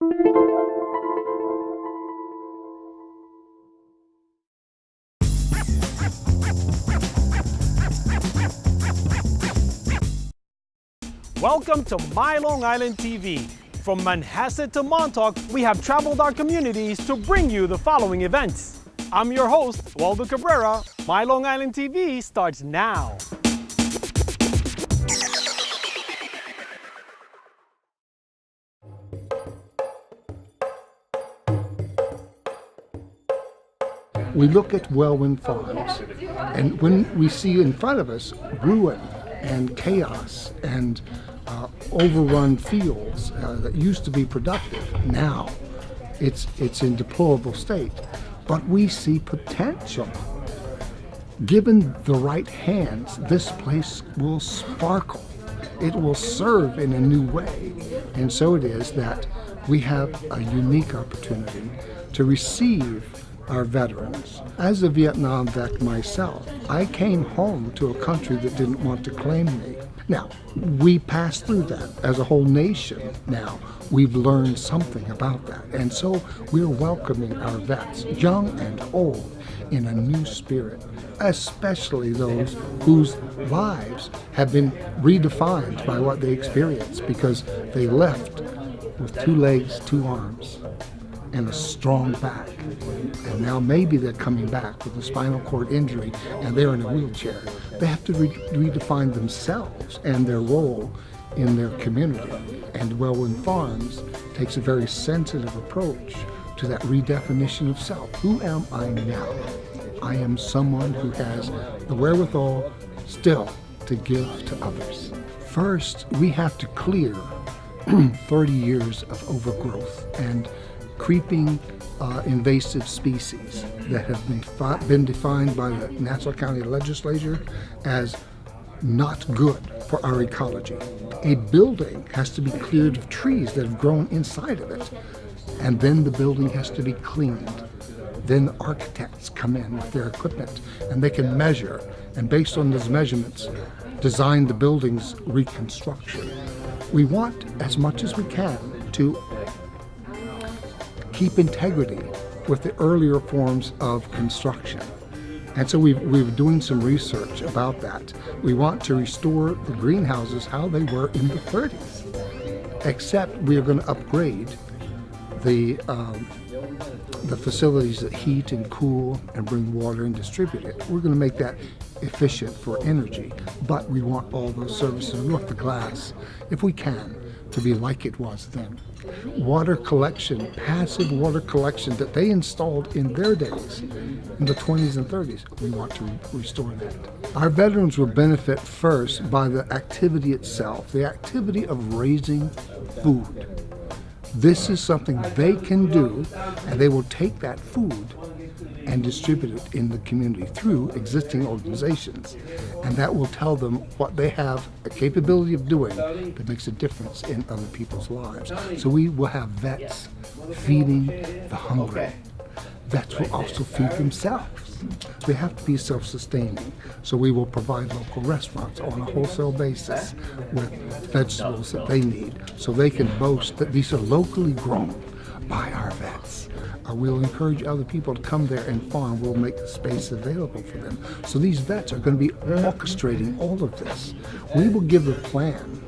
Welcome to MyLITV. From Manhasset to Montauk, we have traveled our communities to bring you the following events. I'm your host, Waldo Cabrera. MyLITV starts now. We look at Welwyn Farms, and when we see in front of us ruin and chaos and overrun fields that used to be productive, now it's in deplorable state. But we see potential. Given the right hands, this place will sparkle. It will serve in a new way. And so it is that we have a unique opportunity to receive our veterans. As a Vietnam vet myself, I came home to a country that didn't want to claim me. Now, we passed through that as a whole nation. Now, we've learned something about that. And so we're welcoming our vets, young and old, in a new spirit, especially those whose lives have been redefined by what they experienced because they left with 2 legs, 2 arms, and a strong back. And now maybe they're coming back with a spinal cord injury and they're in a wheelchair. They have to redefine themselves and their role in their community. And Welwyn Farms takes a very sensitive approach to that redefinition of self. Who am I now? I am someone who has the wherewithal still to give to others. First, we have to clear 30 years of overgrowth and creeping invasive species that have been defined by the Nassau County Legislature as not good for our ecology. A building has to be cleared of trees that have grown inside of it, and then the building has to be cleaned. Then architects come in with their equipment and they can measure, and based on those measurements, design the building's reconstruction. We want, as much as we can, to keep integrity with the earlier forms of construction. And so we're doing some research about that. We want to restore the greenhouses how they were in the 30s, except we are going to upgrade the facilities that heat and cool and bring water and distribute it. We're going to make that efficient for energy, but we want all those services. We want the glass, if we can, to be like it was then. Water collection, passive water collection that they installed in their days, in the 20s and 30s, we want to restore that. Our veterans will benefit first by the activity itself, the activity of raising food. This is something they can do, and they will take that food and distribute it in the community through existing organizations. And that will tell them what they have a capability of doing that makes a difference in other people's lives. So we will have vets feeding the hungry. Vets will also feed themselves. They have to be self-sustaining. So we will provide local restaurants on a wholesale basis with vegetables that they need, so they can boast that these are locally grown by our vets. We'll encourage other people to come there and farm. We'll make the space available for them. So these vets are going to be orchestrating all of this. We will give the plan,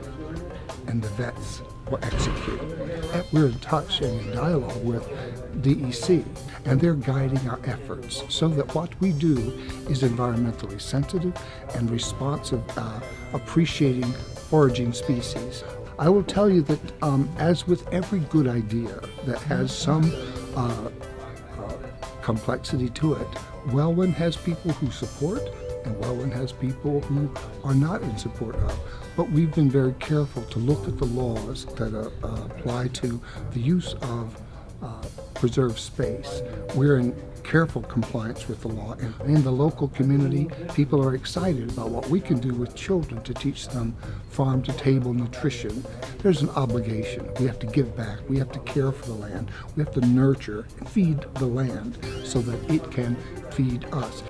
and the vets will execute. We're in touch and in dialogue with DEC, and they're guiding our efforts so that what we do is environmentally sensitive and responsive, appreciating foraging species. I will tell you that as with every good idea that has some complexity to it, Welwyn has people who support and Welwyn has people who are not in support of. But we've been very careful to look at the laws that apply to the use of preserved space. We're in careful compliance with the law, and in the local community, people are excited about what we can do with children to teach them farm-to-table nutrition. There's an obligation. We have to give back. We have to care for the land. We have to nurture and feed the land so that it can feed us.